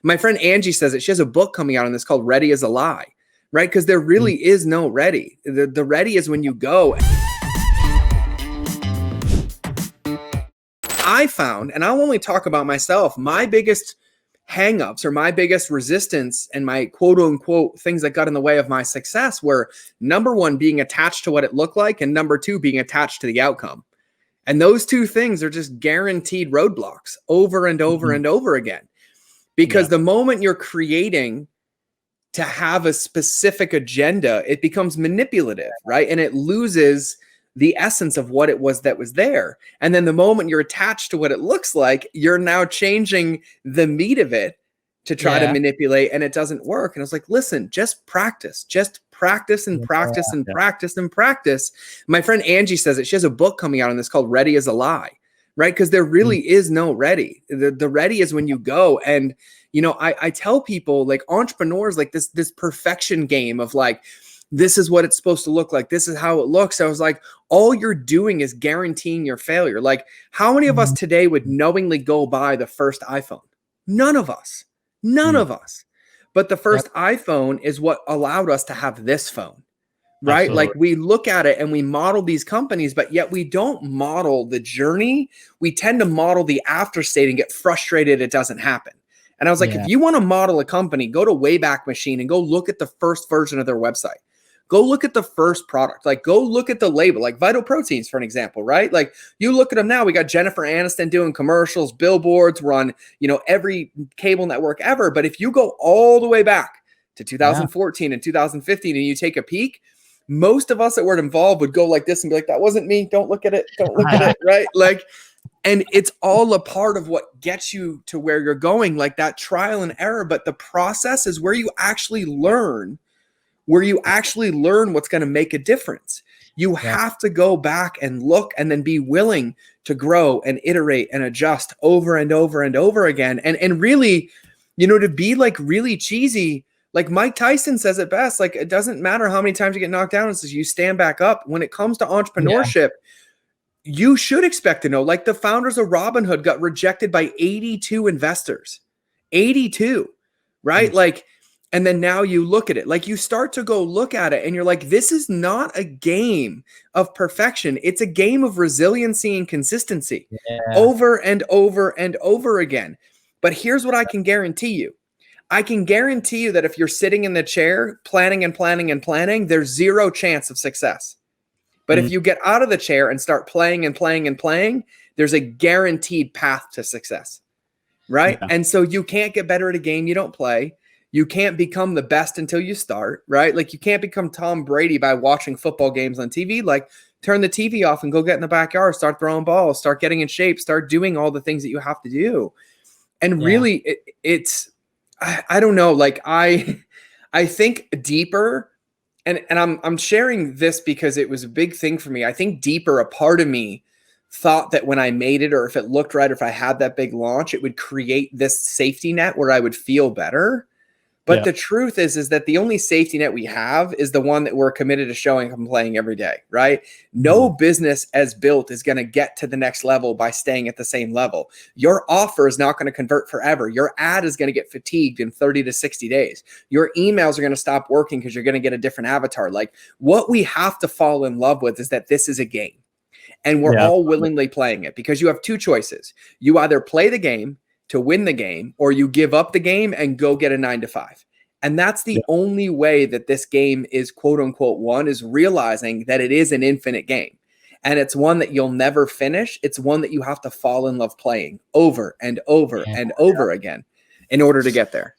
My friend Angie says it. She has a book coming out on this called Ready as a Lie, right? Because there really is no ready. The ready is when you go. I found, and I'll only talk about myself, my biggest hangups or my biggest resistance and my quote unquote things that got in the way of my success were, number one, being attached to what it looked like, and number two, being attached to the outcome. And those two things are just guaranteed roadblocks over and over and over again. Because the moment you're creating to have a specific agenda, it becomes manipulative, right? And it loses the essence of what it was that was there. And then the moment you're attached to what it looks like, you're now changing the meat of it to try to manipulate, and it doesn't work. And I was like, listen, just practice and practice and practice and practice. My friend Angie says it. She has a book coming out on this called Ready as a Lie, right? Because there really is no ready. The ready is when you go. And, you know, I tell people, like, entrepreneurs, like this perfection game of like, this is what it's supposed to look like. This is how it looks. I was like, all you're doing is guaranteeing your failure. Like, how many of us today would knowingly go buy the first iPhone? None of us. None of us. But the first iPhone is what allowed us to have this phone, right? Absolutely. Like, we look at it and we model these companies, but yet we don't model the journey. We tend to model the after state and get frustrated it doesn't happen. And I was like, if you want to model a company, go to Wayback Machine and go look at the first version of their website. Go look at the first product. Like, go look at the label, like Vital Proteins, for an example, right? Like, you look at them now, we got Jennifer Aniston doing commercials, billboards, run, you know, every cable network ever. But if you go all the way back to 2014 and 2015 and you take a peek, most of us that were involved would go like this and be like, that wasn't me. Don't look at it. Don't look at it, right? Like, and it's all a part of what gets you to where you're going, like that trial and error. But the process is where you actually learn what's going to make a difference. You have to go back and look and then be willing to grow and iterate and adjust over and over and over again. And really, you know, to be like really cheesy, like Mike Tyson says it best, like, it doesn't matter how many times you get knocked down, it's just you stand back up. When it comes to entrepreneurship, you should expect to know, like, the founders of Robinhood got rejected by 82 investors, 82, right? Like, and then now you look at it, like, you start to go look at it and you're like, this is not a game of perfection. It's a game of resiliency and consistency over and over and over again. But here's what I can guarantee you. I can guarantee you that if you're sitting in the chair planning and planning and planning, there's zero chance of success. But if you get out of the chair and start playing and playing and playing, there's a guaranteed path to success, right? And so you can't get better at a game you don't play. You can't become the best until you start, right? Like, you can't become Tom Brady by watching football games on TV. Like, turn the TV off and go get in the backyard, start throwing balls, start getting in shape, start doing all the things that you have to do. And really, it's, I don't know, like, I think deeper, and I'm sharing this because it was a big thing for me. I think deeper, a part of me thought that when I made it, or if it looked right, or if I had that big launch, it would create this safety net where I would feel better. But the truth is that the only safety net we have is the one that we're committed to showing up and playing every day, right? No business as built is going to get to the next level by staying at the same level. Your offer is not going to convert forever. Your ad is going to get fatigued in 30 to 60 days. Your emails are going to stop working because you're going to get a different avatar. Like, what we have to fall in love with is that this is a game, and we're all willingly playing it, because you have two choices. You either play the game to win the game, or you give up the game and go get a 9-to-5. And that's the only way that this game is quote unquote won, is realizing that it is an infinite game, and it's one that you'll never finish. It's one that you have to fall in love playing over and over and over again in order to get there.